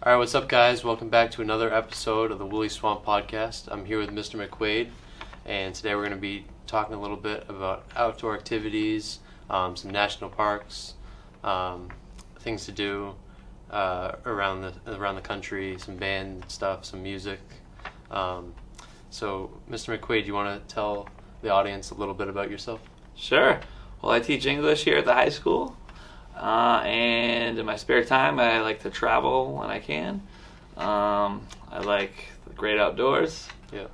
All right, what's up, guys? Welcome back to another episode of the Woolly Swamp Podcast. I'm here with Mr. McQuade, and today we're going to be talking a little bit about outdoor activities, some national parks, things to do around the country, some band stuff, some music. So, Mr. McQuade, do you want to tell the audience a little bit about yourself? Sure. Well, I teach English here at the high school. And in my spare time, I like to travel when I can. I like the great outdoors. Yeah.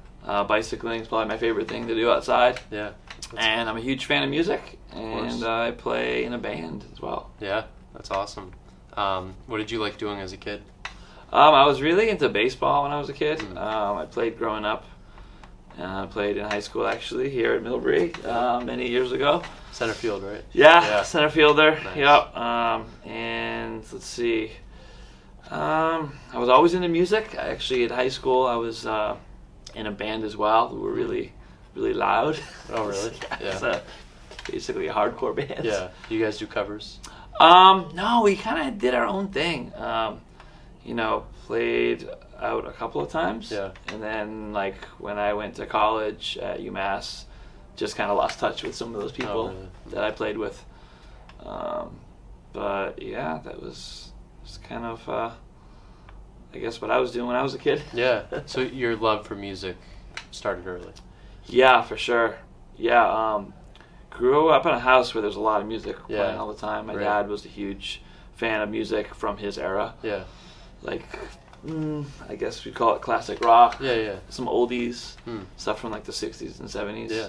Bicycling is probably my favorite thing to do outside. Yeah. And I'm a huge fan of music, and I play in a band as well. Yeah, that's awesome. What did you like doing as a kid? I was really into baseball when I was a kid. I played growing up. I played in high school, actually, here at Millbury many years ago. Center field, right? Yeah. Center fielder. Nice. Yep. And let's see. I was always into music. Actually, at high school, I was in a band as well. We were really, really loud. Oh, really? It's Yeah. basically a hardcore band. Yeah. Do you guys do covers? No, we kind of did our own thing. Played out a couple of times. Yeah. And then, like, when I went to college at UMass, just kind of lost touch with some of those people that I played with. But yeah, that was kind of, I guess, what I was doing when I was a kid. Yeah. So your love for music started early. Yeah, for sure. Yeah. Grew up in a house where there's a lot of music Yeah. playing all the time. My Right. dad was a huge fan of music from his era. Yeah. Like, I guess we'd call it classic rock. Yeah, yeah. Some oldies, Hmm. stuff from like the 60s and 70s. Yeah.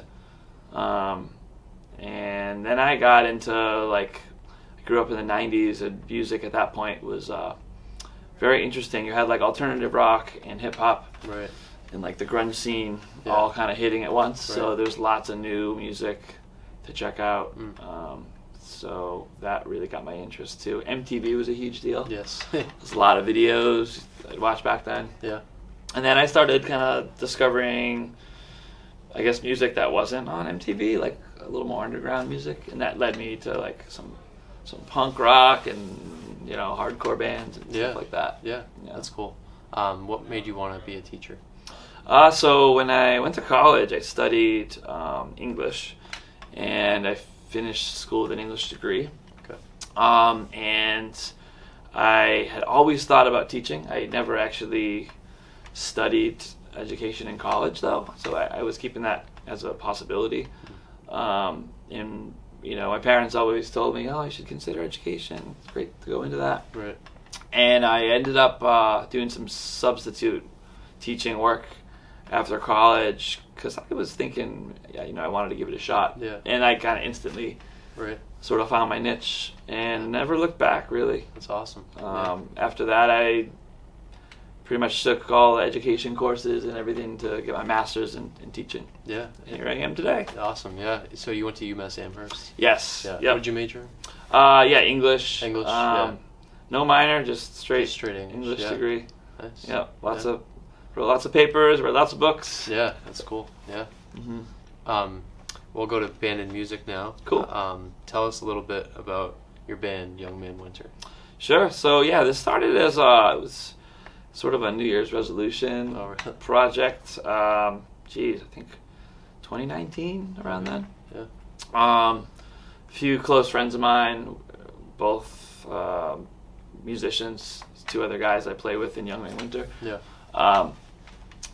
And then I got into, like, I grew up in the 90s, and music at that point was very interesting. You had like alternative rock and hip hop Right. and like the grunge scene Yeah. all kind of hitting at once. Right. So there's lots of new music to check out. Mm. So that really got my interest too. MTV was a huge deal. Yes. There's a lot of videos I'd watch back then. Yeah. And then I started kind of discovering, I guess, music that wasn't on MTV, like a little more underground music, and that led me to like some punk rock and hardcore bands and Yeah. stuff like that. Yeah. Yeah. That's cool. What made you want to be a teacher? So when I went to college, I studied English, and I finished school with an English degree. Okay. And I had always thought about teaching. I never actually studied education in college, though, so I was keeping that as a possibility. And my parents always told me, "Oh, you should consider education. It's great to go into that." Right. And I ended up doing some substitute teaching work after college because I was thinking, I wanted to give it a shot. Yeah. And I kind of instantly Right. sort of found my niche and never looked back, really. That's awesome. After that, I pretty much took all the education courses and everything to get my master's in teaching. Yeah. And here I am today. Awesome. Yeah. So you went to UMass Amherst. Yes. Yeah. Yep. What did you major in? Yeah, English. English, yeah. No minor, just straight English. Yeah. degree. Nice. Yep. Wrote lots of papers, read lots of books. Yeah. That's cool. Yeah. Mm-hmm. We'll go to band and music now. Cool. Tell us a little bit about your band, Young Man Winter. Sure. So yeah, this started as it was sort of a New Year's resolution Oh, really? project. I think 2019 around then. Yeah. A few close friends of mine, both musicians. Two other guys I play with in Young Man Winter. Yeah.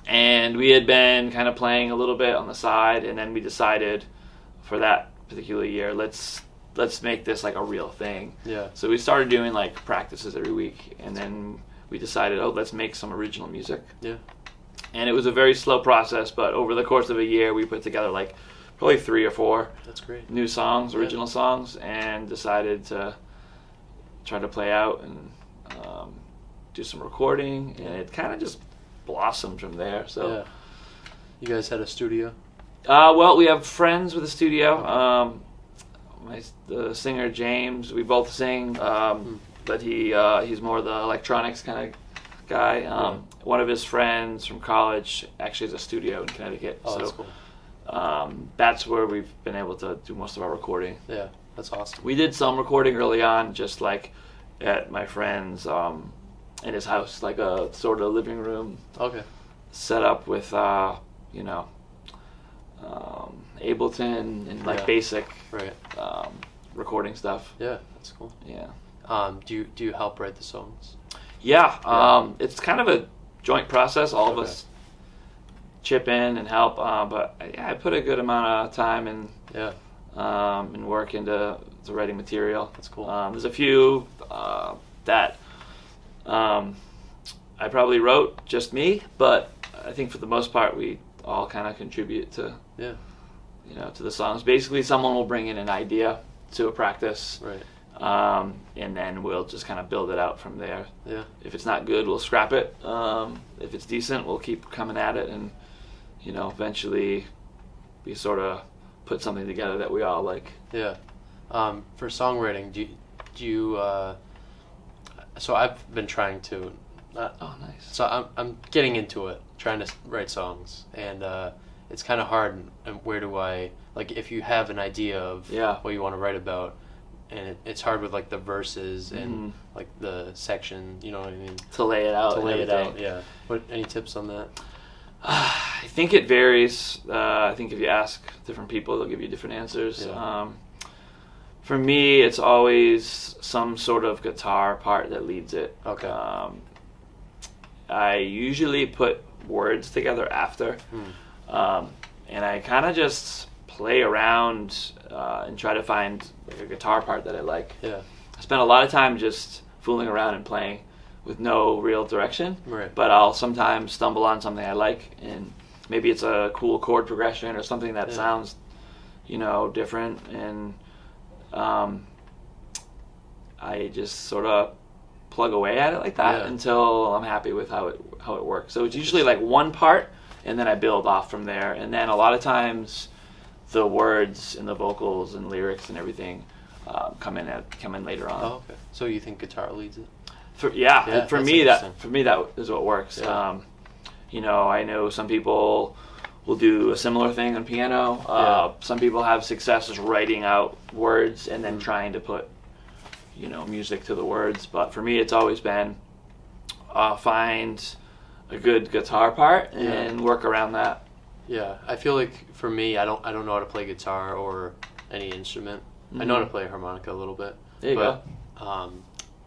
And we had been kind of playing a little bit on the side, and then we decided for that particular year, let's make this like a real thing. Yeah. So we started doing like practices every week, and then we decided, let's make some original music. Yeah. And it was a very slow process, but over the course of a year, we put together like probably 3 or 4 That's great. new songs, original songs, and decided to try to play out and do some recording, and it kind of just blossomed from there. So, Yeah. You guys had a studio? well, we have friends with a studio. The singer James, we both sing, but he's more the electronics kind of guy. One of his friends from college actually has a studio in Connecticut. Oh, so that's cool. That's where we've been able to do most of our recording. Yeah, that's awesome. We did some recording early on, just like at my friend's in his house, like a sort of living room. Okay. Set up with Ableton and like basic right recording stuff. Yeah, that's cool. Yeah. Do you help write the songs? Yeah. It's kind of a joint process. All of us chip in and help. But I put a good amount of time and work into writing material. That's cool. There's a few that I probably wrote just me, but I think for the most part we all kind of contribute to to the songs. Basically, someone will bring in an idea to a practice, right, and then we'll just kind of build it out from there. Yeah. If it's not good, we'll scrap it. If it's decent, we'll keep coming at it, and eventually we sort of put something together that we all like. Yeah. For songwriting, do you so I've been trying to. Oh, nice. So I'm getting into it, trying to write songs, and it's kind of hard. And where do I, like, if you have an idea of what you want to write about, and it's hard with like the verses and like the section, you know what I mean? To lay it out. Yeah. Any tips on that? I think it varies. I think if you ask different people, they'll give you different answers. Yeah. For me, it's always some sort of guitar part that leads it. Okay. I usually put words together after, and I kind of just play around and try to find like a guitar part that I like. Yeah. I spend a lot of time just fooling around and playing with no real direction. Right. But I'll sometimes stumble on something I like, and maybe it's a cool chord progression or something that sounds, different, and I just sort of plug away at it like that until I'm happy with how it works. So it's usually like one part, and then I build off from there. And then a lot of times, the words and the vocals and lyrics and everything come in later on. Oh, okay. So you think guitar leads it? For me that is what works. Yeah. I know some people will do a similar thing on piano. Some people have success just writing out words and then trying to put music to the words. But for me, it's always been find a good guitar part and work around that. Yeah, I feel like for me, I don't know how to play guitar or any instrument. I know how to play harmonica a little bit. There you go.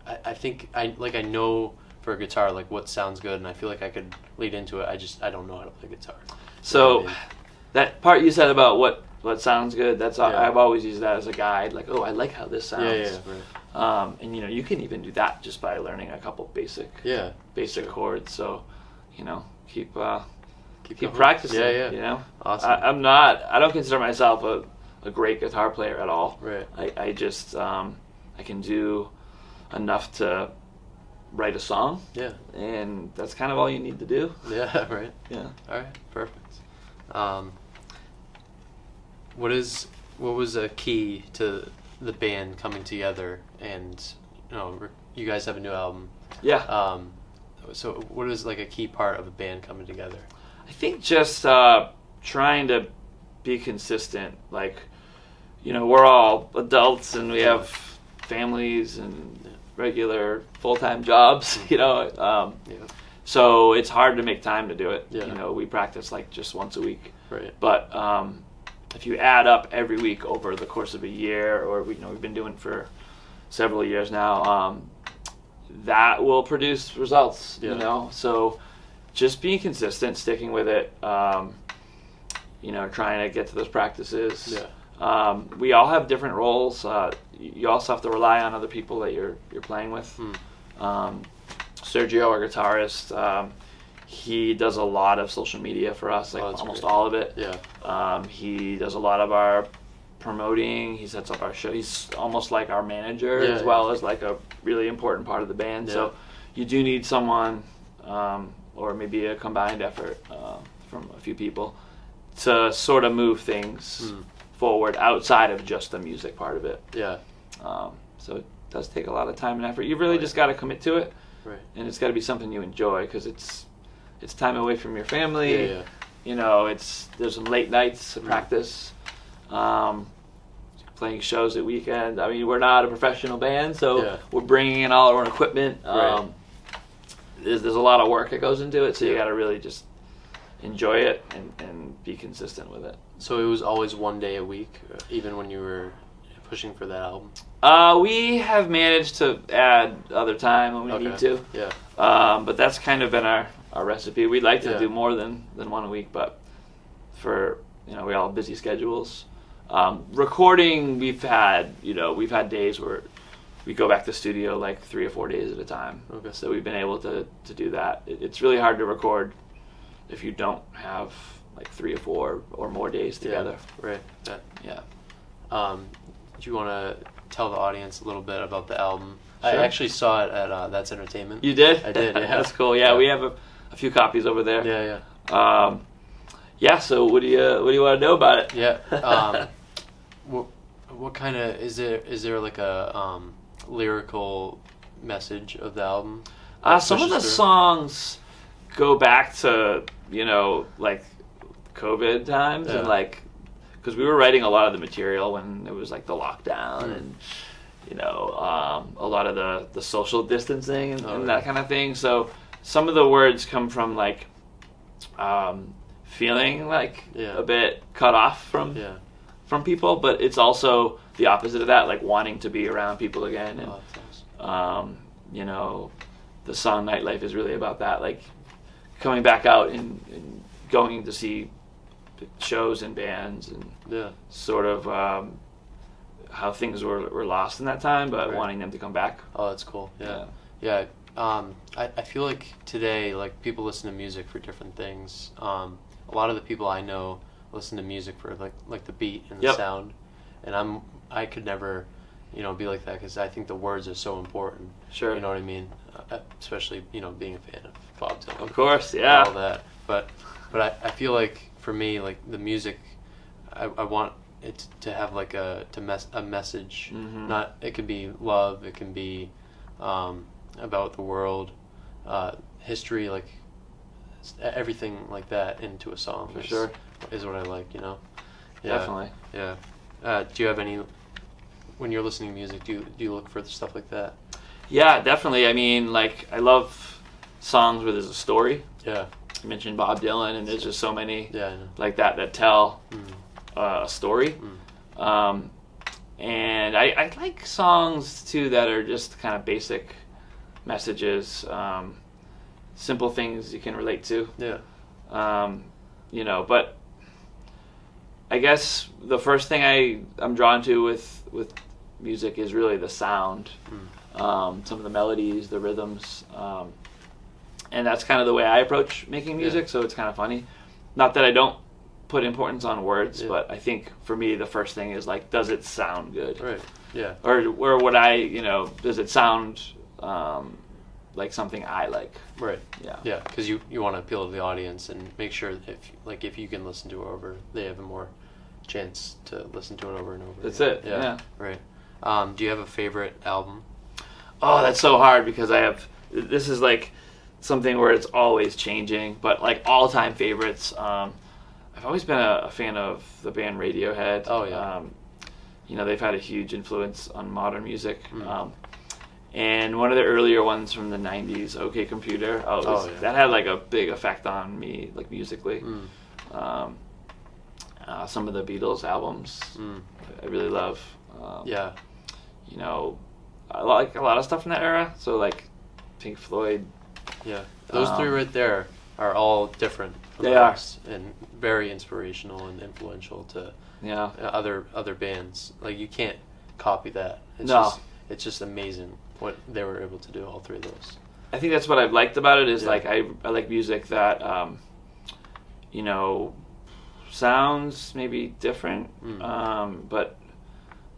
I think I know for a guitar like what sounds good, and I feel like I could lead into it. I don't know how to play guitar. So that part you said about what sounds good, I've always used that as a guide. Like, oh, I like how this sounds. Yeah, right. And you can even do that just by learning a couple basic chords. So keep practicing. Yeah. Awesome. I don't consider myself a great guitar player at all. Right. I just I can do enough to write a song. Yeah. And that's kind of all you need to do. Yeah. Right. Yeah. All right. Perfect. What was a key to the band coming together, and you guys have a new album. Yeah. So what is like a key part of a band coming together? I think just trying to be consistent. Like, we're all adults and we have families and regular full-time jobs, so it's hard to make time to do it. We practice like just once a week. Right. But if you add up every week over the course of a year, or we've been doing it for several years now, that will produce results. So just being consistent, sticking with it, trying to get to those practices. We all have different roles. You also have to rely on other people that you're playing with. Sergio, our guitarist, he does a lot of social media for us, almost all of it. Yeah. He does a lot of our promoting. He sets up our show. He's almost like our manager as well as like a really important part of the band. So you do need someone, or maybe a combined effort from a few people, to sort of move things forward outside of just the music part of it. Yeah. So it does take a lot of time and effort. You really just got to commit to it. Right. And it's got to be something you enjoy, because it's time away from your family. There's some late nights to practice, playing shows at weekend. I mean, we're not a professional band, so we're bringing in all our own equipment. Right. there's a lot of work that goes into it, so you Yeah. got to really just enjoy it and be consistent with it. So it was always one day a week, even when you were pushing for that album? We have managed to add other time when we need to. Yeah. But that's kind of been our recipe. We'd like to Yeah. do more than one a week, but for, we all have busy schedules. Recording, we've had days where we go back to the studio like 3 or 4 days at a time. Okay. So we've been able to do that. It's really hard to record if you don't have like 3 or 4 or more days together. Yeah, right. Yeah. Do you want to tell the audience a little bit about the album? Sure. I actually saw it at That's Entertainment. You did? I did, yeah. That's cool. Yeah, we have a few copies over there. Yeah. Yeah, so what do you want to know about it? Yeah. What kind of is there like a lyrical message of the album? Some of the songs go back to like COVID times and like because we were writing a lot of the material when it was like the lockdown and a lot of the social distancing and that kind of thing. So some of the words come from like feeling like a bit cut off from people, but it's also the opposite of that, like wanting to be around people again. And the song Nightlife is really about that, like coming back out and going to see shows and bands and sort of how things were lost in that time, but wanting them to come back. Oh, that's cool. Yeah. I feel like today, like, people listen to music for different things. A lot of the people I know listen to music for like the beat and the sound, and I could never be like that because I think the words are so important. Sure. You know what I mean? Especially being a fan of Bob Dylan. Of course, yeah. All that, but I feel like for me, like the music, I want it to have like a message. Mm-hmm. Not, it can be love, it can be about the world, history, like everything like that into a song. For sure. Is what I like. Yeah. Definitely. Yeah. Do you have any, when you're listening to music, do you look for stuff like that? Yeah, definitely. I mean, like, I love songs where there's a story. Yeah. You mentioned Bob Dylan, and there's just so many I know. like that tell a story. And I like songs, too, that are just kind of basic messages, simple things you can relate to. Yeah. But I guess the first thing I'm drawn to with music is really the sound, some of the melodies, the rhythms, and that's kind of the way I approach making music. So it's kind of funny. Not that I don't put importance on words, but I think for me the first thing is like, does it sound good? Right. Yeah. Or would I, does it sound like something I like? Right. Yeah. Yeah, because you want to appeal to the audience and make sure if you can listen to it over, they have a more chance to listen to it over and over. That's again. it. Yeah. Right. Do you have a favorite album? Oh, that's so hard because this is like something where it's always changing, but like all-time favorites. I've always been a fan of the band Radiohead. Oh, yeah. They've had a huge influence on modern music. And one of the earlier ones from the 90s, OK Computer, that had like a big effect on me, like musically. Some of the Beatles albums I really love. I like a lot of stuff from that era. So like Pink Floyd. Yeah, those three right there are all different from They the are. rest and very inspirational and influential to other bands. Like, you can't copy that. It's just amazing what they were able to do, all three of those. I think that's what I've liked about it is like I like music that sounds maybe different, but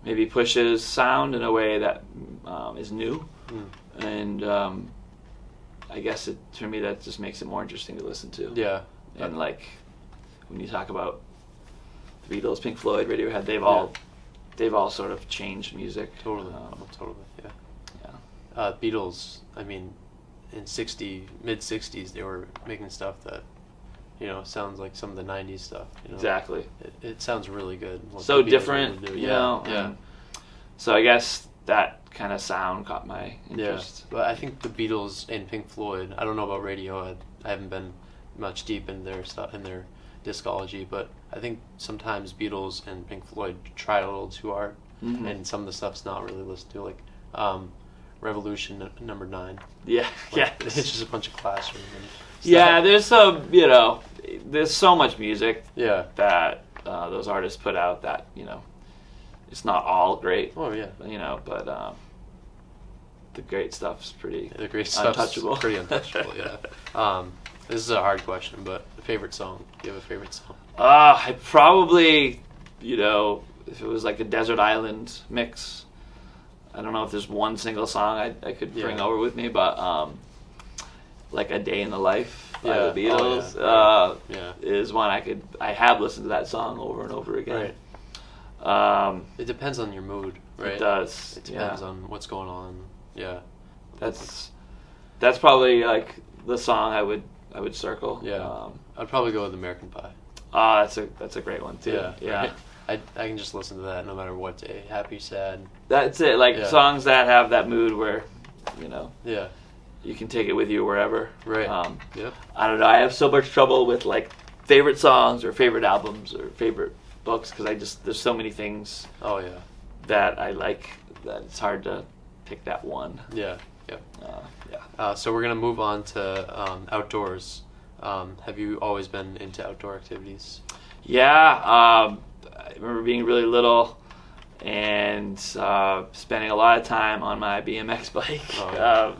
maybe pushes sound in a way that is new, and I guess for me that just makes it more interesting to listen to. Yeah, and like when you talk about the Beatles, Pink Floyd, Radiohead, they've all sort of changed music. Totally, yeah. Beatles, I mean, in mid-60s, they were making stuff that, sounds like some of the 90s stuff. Exactly. It sounds really good. So different, Yeah. So I guess that kind of sound caught my interest. Yeah, but I think the Beatles and Pink Floyd. I don't know about Radiohead. I haven't been much deep in their stuff in their discology, but I think sometimes Beatles and Pink Floyd try a little too hard, and some of the stuff's not really listened to, like Revolution number 9. Yeah, yeah. It's just a bunch of classroom. And yeah, there's there's so much music that those artists put out that, it's not all great. Oh, yeah. But the great stuff's pretty The great stuff's untouchable. pretty untouchable, yeah. This is a hard question, but a favorite song? Do you have a favorite song? I probably, if it was like a desert island mix, I don't know if there's one single song I could bring over with me, but like A Day in the Life by the Beatles is one I have listened to that song over and over again. Right. It depends on your mood, right? It does. It depends on what's going on. Yeah. That's probably like the song I would circle. Yeah. I'd probably go with American Pie. That's a great one too. Yeah. Right? I can just listen to that no matter what day, happy, sad. That's it. Like songs that have that mood where, Yeah. you can take it with you wherever. Right. Yep. I don't know. I have so much trouble with like favorite songs or favorite albums or favorite books because there's so many things. Oh yeah. That I like that it's hard to pick that one. Yeah. Yep. So we're gonna move on to outdoors. Have you always been into outdoor activities? Yeah. I remember being really little and spending a lot of time on my BMX bike. Oh,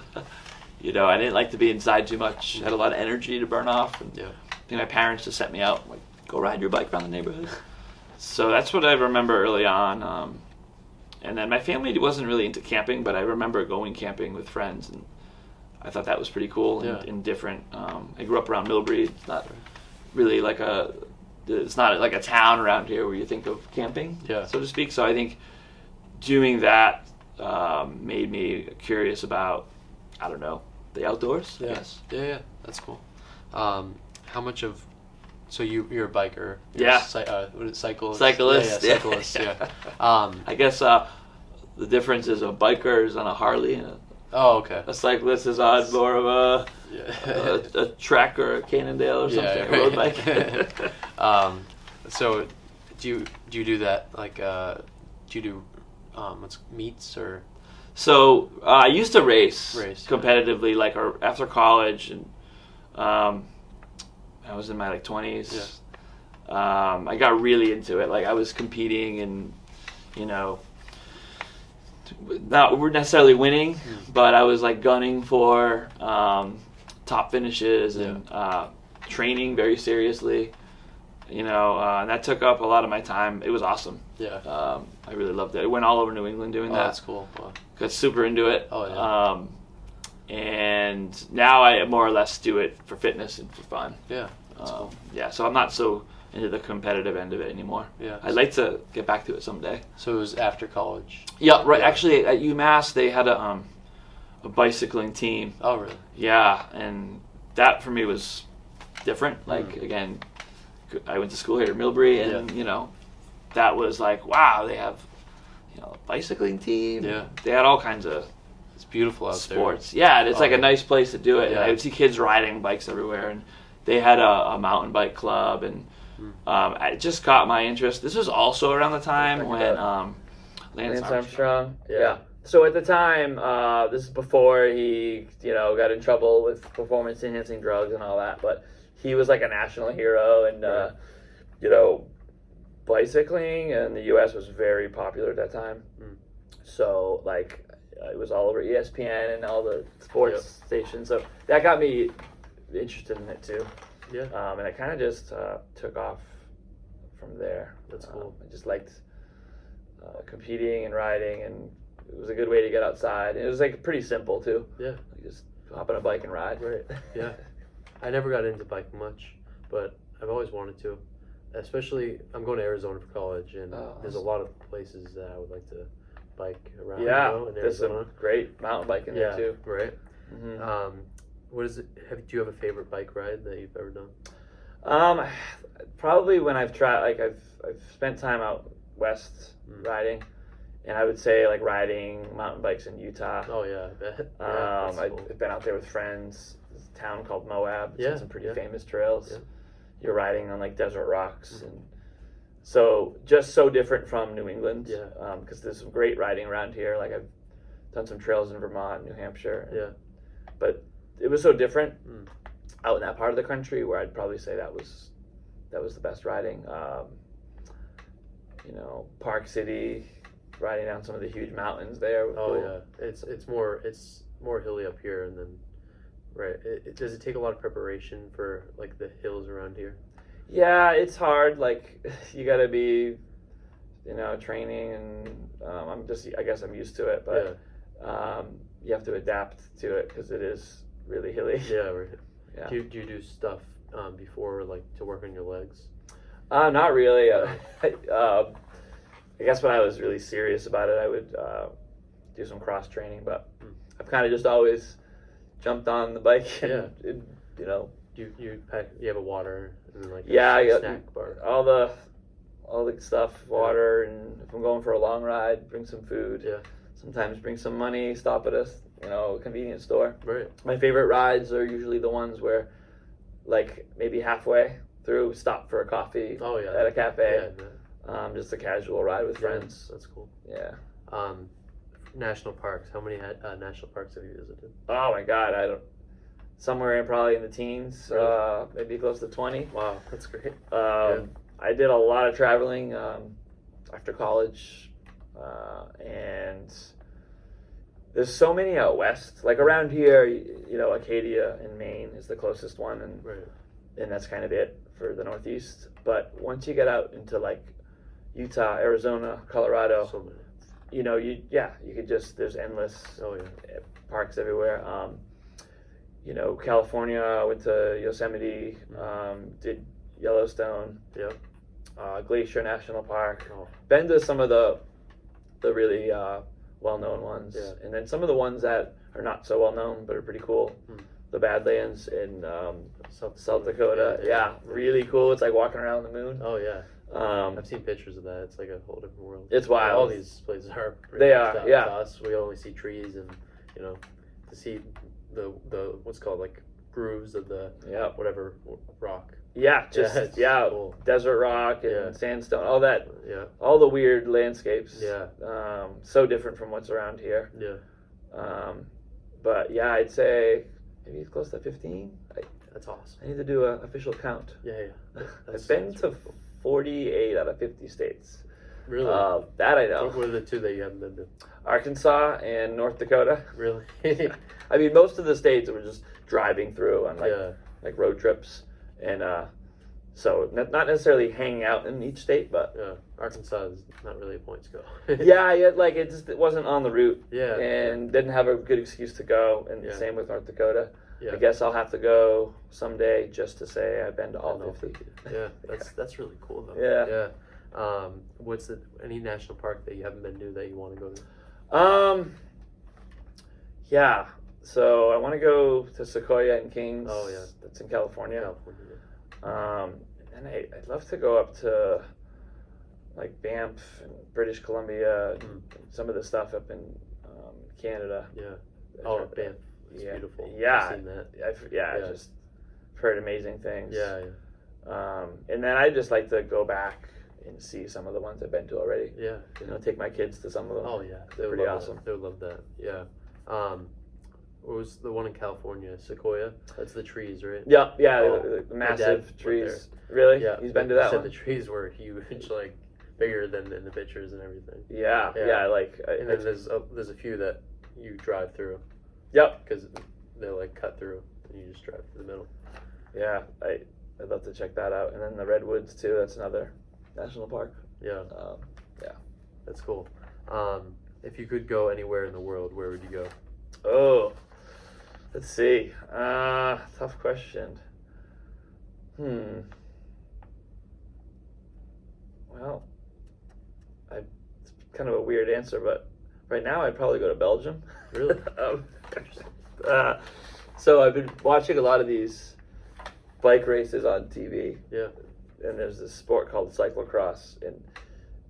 yeah. I didn't like to be inside too much. I had a lot of energy to burn off. And I think my parents just set me out, like, go ride your bike around the neighborhood. So that's what I remember early on. And then my family wasn't really into camping, but I remember going camping with friends, and I thought that was pretty cool and different. I grew up around Millbury. It's not really like it's not like a town around here where you think of camping, so to speak. So I think doing that made me curious about, I don't know, the outdoors. I guess. Yeah, that's cool. How much of so you're a biker? What is it, cyclist? Cyclist. Yeah, cyclist. Yeah. I guess the difference is a biker is on a Harley and a cyclist is on more of a Trek or a Cannondale or something, a road bike. So do you do that like do you do meets or? So I used to race competitively, like after college, and I was in my 20s. I got really into it. Like I was competing, and not necessarily winning, but I was like gunning for top finishes and training very seriously. And that took up a lot of my time. It was awesome. Yeah. I really loved it. I went all over New England doing that. That's cool. Wow. Got super into it. Oh yeah. And now I more or less do it for fitness and for fun. Yeah. That's cool. Yeah. So I'm not so into the competitive end of it anymore. Yeah. I'd like to get back to it someday. So it was after college. Yeah. Right. Yeah. Actually, at UMass they had a bicycling team. Oh really? Yeah, and that for me was different. Like again, I went to school here at Millbury, and that was like, wow, they have a bicycling team. Yeah. They had all kinds of It's beautiful out sports. There. Yeah, it's like a nice place to do it. Yeah. I would see kids riding bikes everywhere, and they had a mountain bike club, and it just caught my interest. This was also around the time when Lance Armstrong. Yeah. So at the time, this is before he, got in trouble with performance-enhancing drugs and all that, but he was like a national hero, and bicycling in the U.S. was very popular at that time. So it was all over ESPN and all the sports stations. So that got me interested in it too. Yeah. And it kind of just took off from there. That's cool. I just liked competing and riding, and it was a good way to get outside. And it was pretty simple too. Yeah. You just hop on a bike and ride. Right. Yeah. I never got into biking much, but I've always wanted to. Especially, I'm going to Arizona for college, and there's a lot of places that I would like to bike around. Yeah, in there's Arizona. some great mountain biking there too. Right. Mm-hmm. What is it? Do you have a favorite bike ride that you've ever done? Probably when I've tried, I've spent time out west riding, And I would say like riding mountain bikes in Utah. Oh yeah, I bet. Yeah, that's cool. I've been out there with friends. There's a town called Moab. It's got some pretty yeah. famous trails. Yeah. You're riding on like desert rocks, and so just so different from New England. Yeah. Because there's some great riding around here. Like I've done some trails in Vermont, New Hampshire. Yeah. But it was so different out in that part of the country where I'd probably say that was the best riding. You know, Park City, riding down some of the huge mountains there. Oh yeah, it's more hilly up here, and then right. Does it take a lot of preparation for like the hills around here? Yeah, it's hard. Like you got to be, you know, training, and I guess I'm used to it, but you have to adapt to it because it is really hilly. Yeah, right. Yeah. Do you do stuff before, like, to work on your legs? Not really. I guess when I was really serious about it, I would do some cross training, but I've kind of just always jumped on the bike and, you know. You have a water and like a snack bar. All the stuff, water, and if I'm going for a long ride, bring some food. Yeah. Sometimes bring some money, stop at a convenience store. Right. My favorite rides are usually the ones where, like, maybe halfway through, stop for a coffee at a cafe. Yeah, just a casual ride with friends. That's cool. Yeah. National parks. How many national parks have you visited? Oh my God, somewhere probably in the teens, Really? maybe close to 20. Wow, that's great. I did a lot of traveling after college, and there's so many out west. Like around here, you know, Acadia in Maine is the closest one, and that's kind of it for the Northeast. But once you get out into like Utah, Arizona, Colorado, So many. you know, you could just, there's endless parks everywhere. You know, California, I went to Yosemite, did Yellowstone, Glacier National Park. Been to some of the really well-known ones, and then some of the ones that are not so well-known but are pretty cool. The Badlands in South Dakota, really cool. It's like walking around the moon. Oh yeah. I've seen pictures of that. It's like a whole different world. It's wild. All these places are. They are. To us, we only see trees, and you know, to see the what's called like grooves of the whatever rock. Yeah, cool. Desert rock and sandstone, all that. Yeah. All the weird landscapes. Yeah. So different from what's around here. Yeah. But yeah, I'd say maybe it's close to 15. That's awesome. I need to do an official count. Yeah. I've been to 48 out of 50 states. Really? That I know. What are the two that you haven't been to? Arkansas and North Dakota. Really? I mean, most of the states were just driving through on like road trips, and so not necessarily hanging out in each state, but Arkansas is not really a point to go. like it wasn't on the route, and didn't have a good excuse to go, and same with North Dakota. I guess I'll have to go someday just to say I've been to all 50. Yeah, that's really cool though. Yeah. What's any national park that you haven't been to that you want to go to? Yeah. So I want to go to Sequoia and Kings. Oh yeah, that's in California. And I'd love to go up to like Banff and British Columbia, and some of the stuff up in Canada. Yeah. Oh, Banff. It's beautiful. Yeah. I've seen that. I just heard amazing things. Yeah. And then I'd just like to go back and see some of the ones I've been to already. Yeah. You know, take my kids to some of them. Oh yeah, they're pretty awesome. They would love that. Yeah. What was the one in California? Sequoia. That's the trees, right? Yeah. The massive trees. Really? Yeah. He's been to that one. The trees were huge, like bigger than in the pictures and everything. Yeah. And then there's a few that you drive through. Yep. Because they're like cut through, and you just drive through the middle. Yeah, I'd love to check that out. And then the Redwoods too. That's another national park. Yeah. Yeah. That's cool. If you could go anywhere in the world, where would you go? Oh, let's see. Tough question. Well, it's kind of a weird answer, but right now I'd probably go to Belgium. Really? So I've been watching a lot of these bike races on TV. Yeah. And there's this sport called cyclocross, and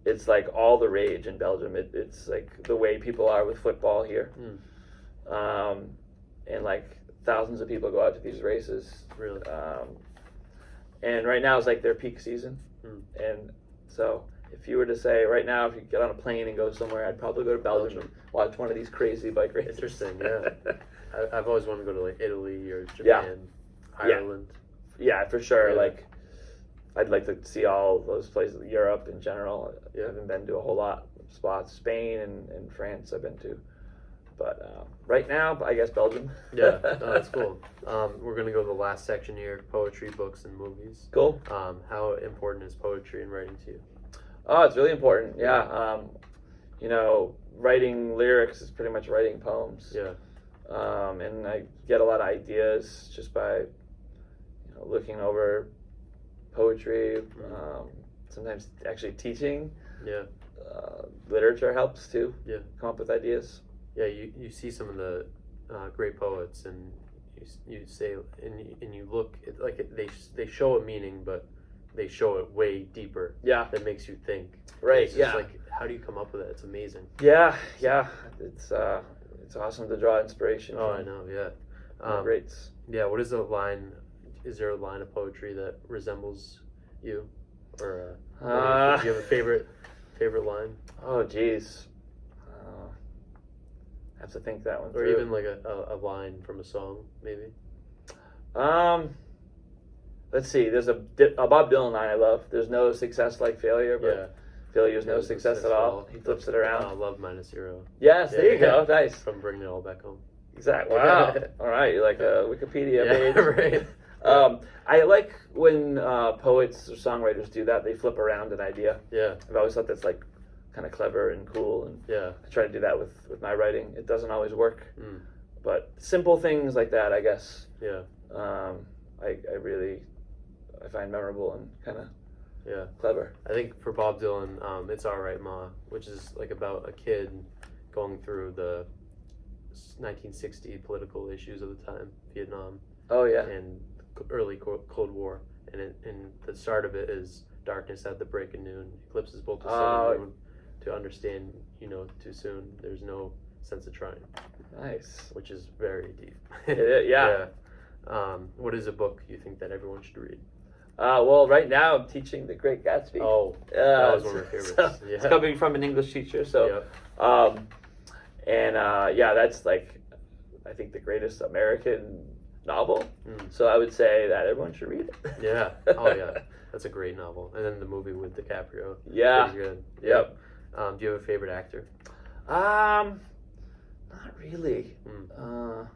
it's like all the rage in Belgium. It's like the way people are with football here. And like thousands of people go out to these races. Really? And right now is like their peak season. And so if you were to say right now, if you get on a plane and go somewhere, I'd probably go to Belgium and watch one of these crazy bike races. Interesting, yeah. I've always wanted to go to like Italy or Japan, Ireland. Yeah, for sure. Yeah. Like, I'd like to see all those places, Europe in general. I haven't been to a whole lot of spots. Spain and France I've been to. But right now, I guess Belgium. Yeah, that's cool. We're going to go to the last section here, poetry, books, and movies. Cool. How important is poetry in writing to you? Oh, it's really important, yeah. You know, writing lyrics is pretty much writing poems. Yeah. And I get a lot of ideas just by looking over poetry, sometimes actually teaching. Yeah. Literature helps too. Yeah. Come up with ideas. Yeah, you see some of the great poets, and you say, and you look like they show a meaning, but they show it way deeper. Yeah. That makes you think. Right. It's just like, how do you come up with it? It's amazing. Yeah. It's awesome to draw inspiration. Oh, from I know. Yeah. the greats. Yeah. What is a line? Is there a line of poetry that resembles you, or do you have a favorite line? Oh, geez. I have to think that one Or through. even like a line from a song, maybe. Let's see. There's a Bob Dylan line I love. There's no success like failure, but failure is no success at all. He flips it around. Love minus zero. Yes, there you go. Nice. From Bringing It All Back Home. Exactly. Wow. All right, you're like a Wikipedia page. Right. I like when poets or songwriters do that. They flip around an idea. Yeah. I've always thought that's like kind of clever and cool, and Yeah. I try to do that with my writing. It doesn't always work, but simple things like that, I guess. Yeah. I find memorable and kind of clever. I think for Bob Dylan, It's All Right, Ma, which is like about a kid going through the 1960 political issues of the time, Vietnam. Oh yeah. And early Cold War, and the start of it is darkness at the break of noon, eclipses both the sun and moon. To understand, too soon, there's no sense of trying. Nice. Which is very deep. Yeah. What is a book you think that everyone should read? Well, right now I'm teaching The Great Gatsby. Oh, that was one of my favorites. So it's coming from an English teacher, so that's like I think the greatest American novel. So I would say that everyone should read it. Yeah. Oh yeah. That's a great novel. And then the movie with DiCaprio. Yeah. Pretty good. Yep. Do you have a favorite actor? Not really. I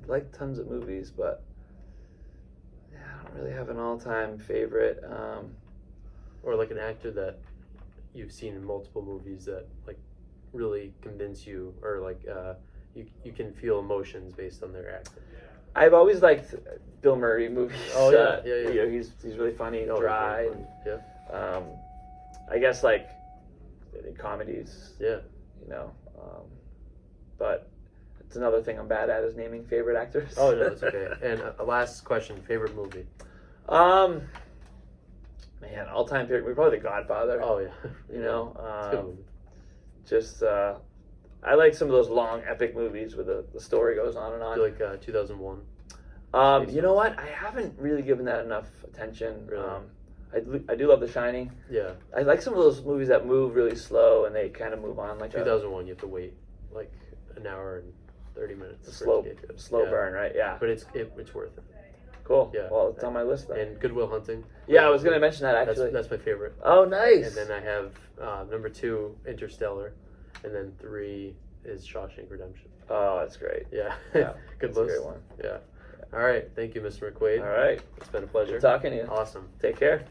like tons of movies, but I don't really have an all-time favorite. Or like an actor that you've seen in multiple movies that like really convince you, or like you can feel emotions based on their acting. I've always liked Bill Murray movies. Oh yeah. He's really funny and Oh, dry. Yeah. I guess like in comedies. Yeah. But it's another thing I'm bad at is naming favorite actors. Oh no, that's okay. And a last question: favorite movie? Man, all-time favorite movie, probably The Godfather. Oh yeah. It's a good movie. Just I like some of those long epic movies where the story goes on and on. I feel like 2001. You know what? I haven't really given that enough attention. Really? I do love The Shining. Yeah. I like some of those movies that move really slow and they kind of move on like 2001. You have to wait like an hour and 30 minutes. Slow burn, right? Yeah. But it's worth it. Cool. Yeah. Well, it's on my list then. And Good Will Hunting. Yeah, I was going to mention that actually. That's my favorite. Oh, nice. And then I have number 2, Interstellar, and then 3 is Shawshank Redemption. Oh, that's great. Yeah. Yeah. Good That's list. a great one. Yeah. All right. Thank you, Mr. McQuade. All right. It's been a pleasure. Good talking to you. Awesome. Take care.